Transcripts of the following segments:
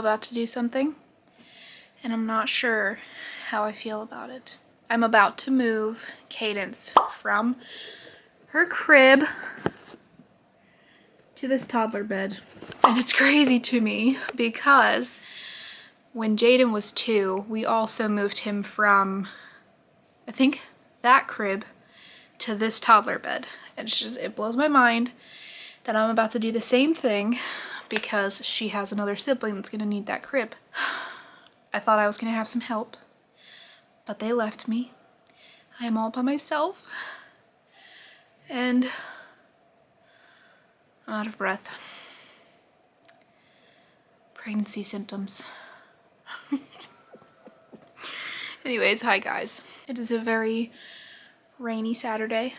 about to do something, and I'm not sure how I feel about it. I'm about to move Cadence from her crib to this toddler bed. And it's crazy to me because when Jaden was 2, we also moved him from, I think, that crib to this toddler bed. And it's just, it blows my mind that I'm about to do the same thing because she has another sibling that's gonna need that crib. I thought I was gonna have some help, but they left me. I am all by myself, and I'm out of breath. Pregnancy symptoms. Anyways, hi guys. It is a very rainy Saturday,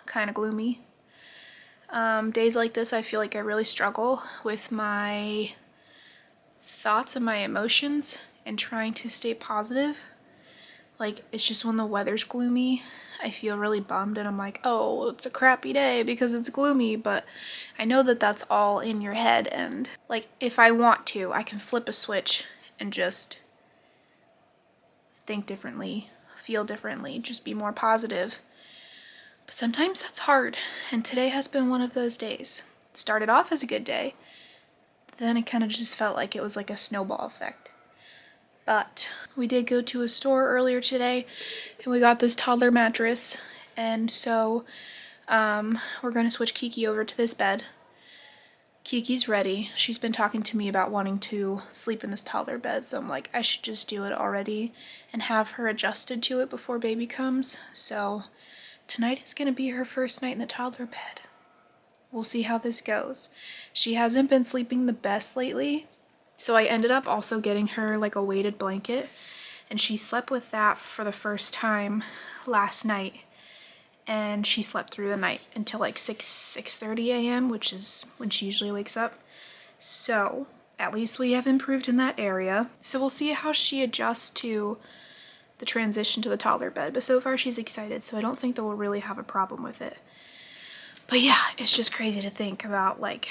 kind of gloomy. Days like this, I feel like I really struggle with my thoughts and my emotions and trying to stay positive. Like, it's just when the weather's gloomy, I feel really bummed and I'm like, oh, it's a crappy day because it's gloomy, but I know that that's all in your head, and like, if I want to, I can flip a switch and just think differently, feel differently, just be more positive. But sometimes that's hard, and today has been one of those days. It started off as a good day, then it kind of just felt like it was like a snowball effect. But we did go to a store earlier today and we got this toddler mattress, and so we're going to switch Kiki over to this bed. Kiki's ready. She's been talking to me about wanting to sleep in this toddler bed, so I'm like, I should just do it already and have her adjusted to it before baby comes. So tonight is going to be her first night in the toddler bed. We'll see how this goes. She hasn't been sleeping the best lately, so I ended up also getting her like a weighted blanket, and she slept with that for the first time last night, and she slept through the night until like 6:30 a.m., which is when she usually wakes up. So at least we have improved in that area. So we'll see how she adjusts to the transition to the toddler bed, but so far she's excited, so I don't think that we'll really have a problem with it. But yeah, it's just crazy to think about like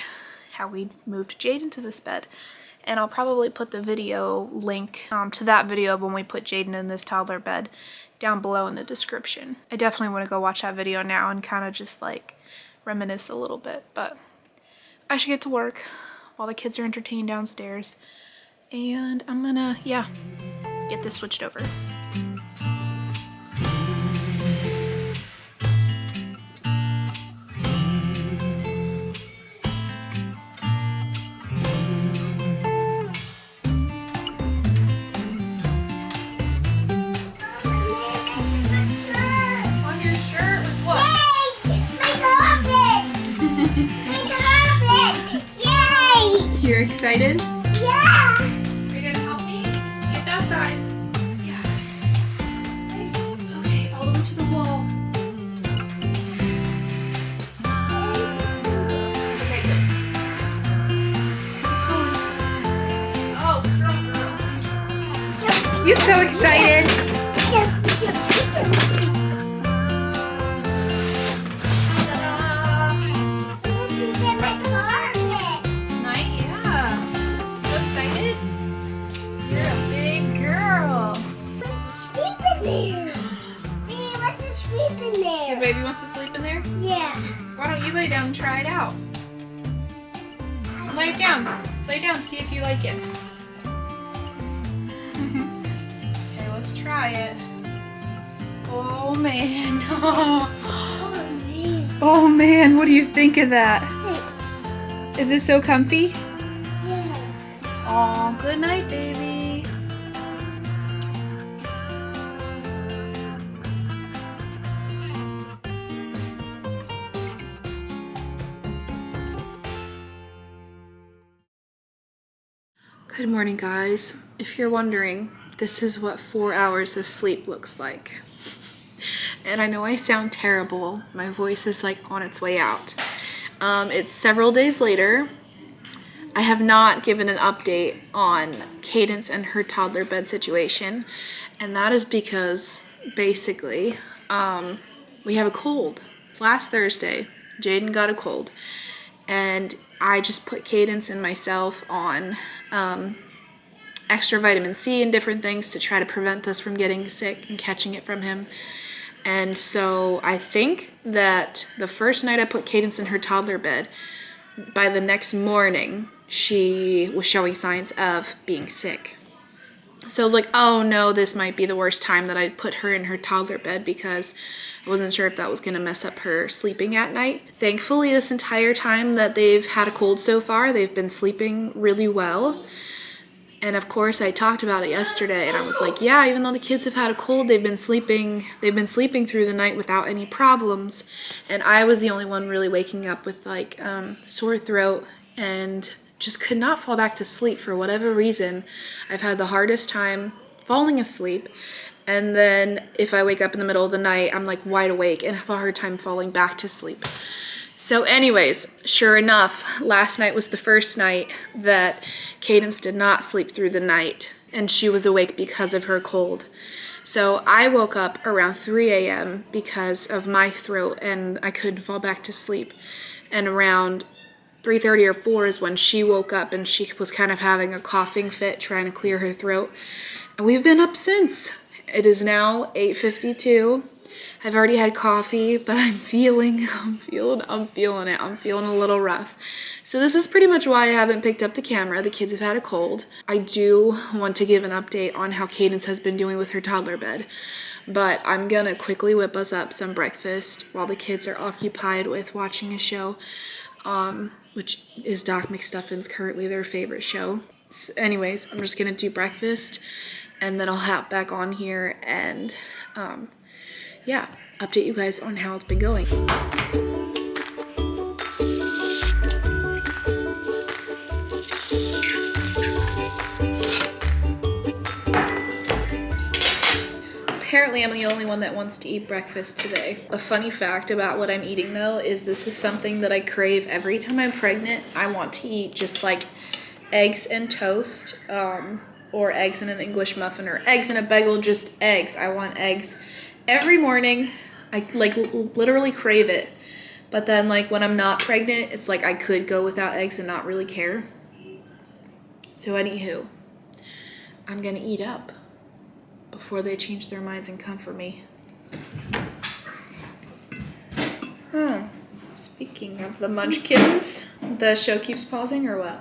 how we moved Jaden to this bed. And I'll probably put the video link to that video of when we put Jaden in this toddler bed down below in the description. I definitely want to go watch that video now and kind of just like reminisce a little bit, but I should get to work while the kids are entertained downstairs, and I'm gonna, yeah, get this switched over. You're excited? Yeah! Are you gonna help me? Get outside. Yeah. Nice. Okay, all the way to the wall. Okay, good. Oh, strong girl. You're so excited. Your baby wants to sleep in there? Yeah. Why don't you lay down and try it out? Lay down. Lay down, see if you like it. Okay, let's try it. Oh man. Oh man, what do you think of that? Is it so comfy? Yeah. Oh, good night, baby. Good morning, guys. If you're wondering, this is what 4 hours of sleep looks like. And I know I sound terrible. My voice is like on its way out. It's several days later. I have not given an update on Cadence and her toddler bed situation. And that is because basically we have a cold. Last Thursday, Jaden got a cold. And I just put Cadence and myself on extra vitamin C and different things to try to prevent us from getting sick and catching it from him. And so I think that the first night I put Cadence in her toddler bed, by the next morning, she was showing signs of being sick. So I was like, oh no, this might be the worst time that I'd put her in her toddler bed, because I wasn't sure if that was going to mess up her sleeping at night. Thankfully, this entire time that they've had a cold so far, they've been sleeping really well. And of course, I talked about it yesterday, and I was like, yeah, even though the kids have had a cold, they've been sleeping through the night without any problems. And I was the only one really waking up with like sore throat and just could not fall back to sleep for whatever reason. I've had the hardest time falling asleep. And then if I wake up in the middle of the night, I'm like wide awake and have a hard time falling back to sleep. So anyways, sure enough, last night was the first night that Cadence did not sleep through the night, and she was awake because of her cold. So I woke up around 3 a.m. because of my throat, and I couldn't fall back to sleep. And around 3:30 or 4 is when she woke up, and she was kind of having a coughing fit, trying to clear her throat. And we've been up since. It is now 8:52. I've already had coffee, but I'm feeling it. I'm feeling a little rough. So this is pretty much why I haven't picked up the camera. The kids have had a cold. I do want to give an update on how Cadence has been doing with her toddler bed, but I'm gonna quickly whip us up some breakfast while the kids are occupied with watching a show, which is Doc McStuffins, currently their favorite show. So anyways, I'm just gonna do breakfast, and then I'll hop back on here and yeah, update you guys on how it's been going. Apparently I'm the only one that wants to eat breakfast today. A funny fact about what I'm eating though is this is something that I crave every time I'm pregnant. I want to eat just like eggs and toast, or eggs in an English muffin, or eggs in a bagel, just eggs. I want eggs every morning. I like literally crave it. But then like when I'm not pregnant, it's like I could go without eggs and not really care. So anywho, I'm gonna eat up before they change their minds and come for me. Speaking of the munchkins, the show keeps pausing or what?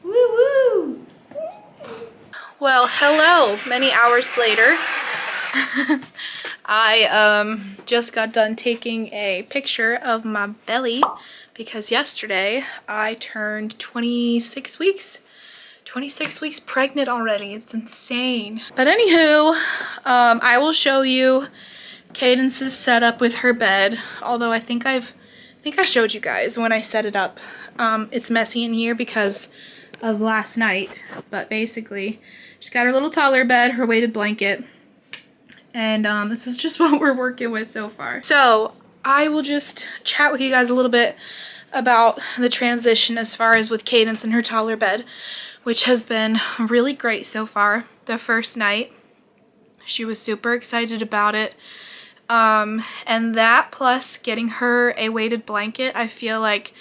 Woo-woo! Well, hello, many hours later. I just got done taking a picture of my belly because yesterday I turned 26 weeks. 26 weeks pregnant already. It's insane. But anywho, I will show you Cadence's setup with her bed. Although I think I showed you guys when I set it up. It's messy in here because of last night. But basically, she's got her little toddler bed, her weighted blanket. And this is just what we're working with so far. So I will just chat with you guys a little bit about the transition as far as with Cadence and her toddler bed, which has been really great so far. The first night, she was super excited about it. And that plus getting her a weighted blanket, I feel like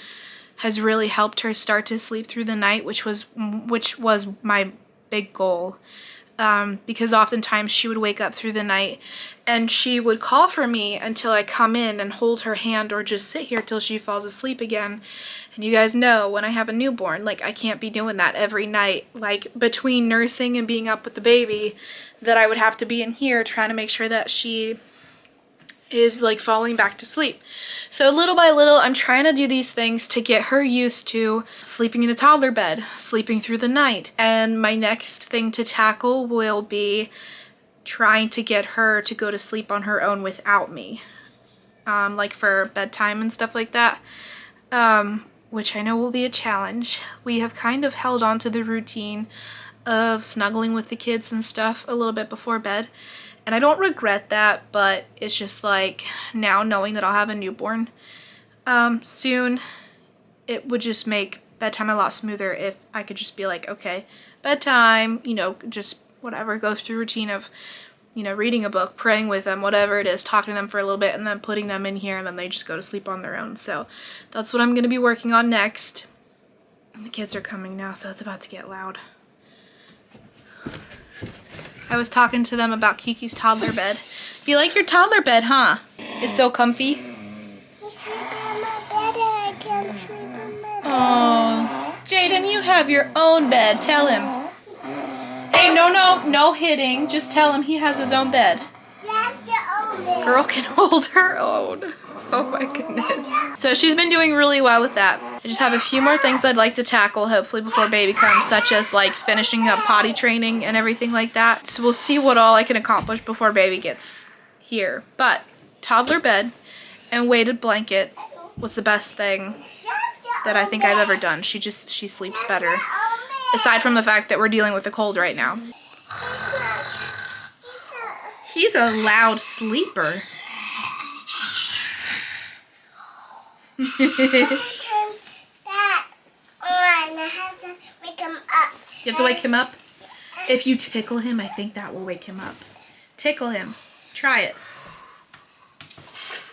has really helped her start to sleep through the night, which was my big goal. Because oftentimes she would wake up through the night and she would call for me until I come in and hold her hand or just sit here till she falls asleep again. And you guys know when I have a newborn, like I can't be doing that every night, like between nursing and being up with the baby, that I would have to be in here trying to make sure that she is like falling back to sleep. So little by little, I'm trying to do these things to get her used to sleeping in a toddler bed, sleeping through the night. And my next thing to tackle will be trying to get her to go to sleep on her own without me. Like for bedtime and stuff like that. Which I know will be a challenge. We have kind of held on to the routine of snuggling with the kids and stuff a little bit before bed. And I don't regret that, but it's just like now knowing that I'll have a newborn soon, it would just make bedtime a lot smoother if I could just be like, okay, bedtime, you know, just whatever, go through routine of you know, reading a book, praying with them, whatever it is, talking to them for a little bit, and then putting them in here, and then they just go to sleep on their own. So that's what I'm going to be working on next. The kids are coming now, so it's about to get loud. I was talking to them about Kiki's toddler bed. You like your toddler bed, huh? It's so comfy. Oh, Jaden, you have your own bed. Tell him. Hey, no hitting. Just tell him he has his own bed. Girl can hold her own. Oh my goodness. So she's been doing really well with that. I just have a few more things I'd like to tackle, hopefully before baby comes, such as like finishing up potty training and everything like that. So we'll see what all I can accomplish before baby gets here. But toddler bed and weighted blanket was the best thing that I think I've ever done. She sleeps better. Aside from the fact that we're dealing with a cold right now. He's a loud sleeper. Turn that on. I have to wake him up. You have to wake him up? If you tickle him, I think that will wake him up. Tickle him. Try it.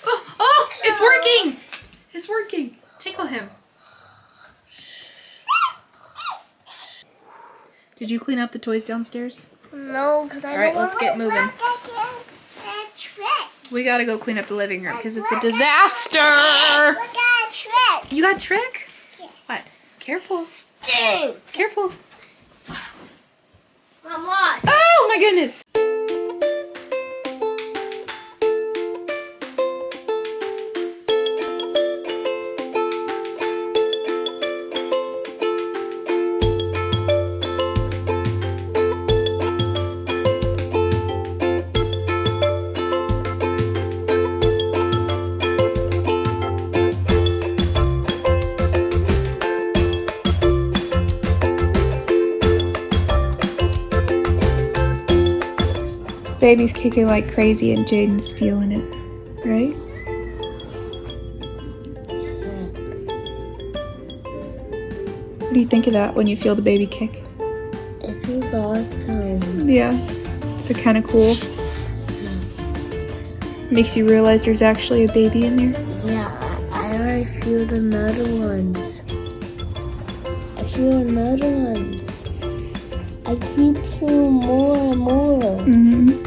Oh, it's working. It's working. Tickle him. Did you clean up the toys downstairs? No, because I All right, let's get moving. Trick. We gotta go clean up the living room because it's a disaster. We got a trick. You got a trick? Yeah. What? Careful. Dude. Careful. Come on. Oh my goodness. Baby's kicking like crazy and Jaden's feeling it, right? What do you think of that when you feel the baby kick? It feels awesome. Yeah. Is it kind of cool? Makes you realize there's actually a baby in there? Yeah, I already feel another ones. I feel another ones. I keep feeling more and more. Mm-hmm.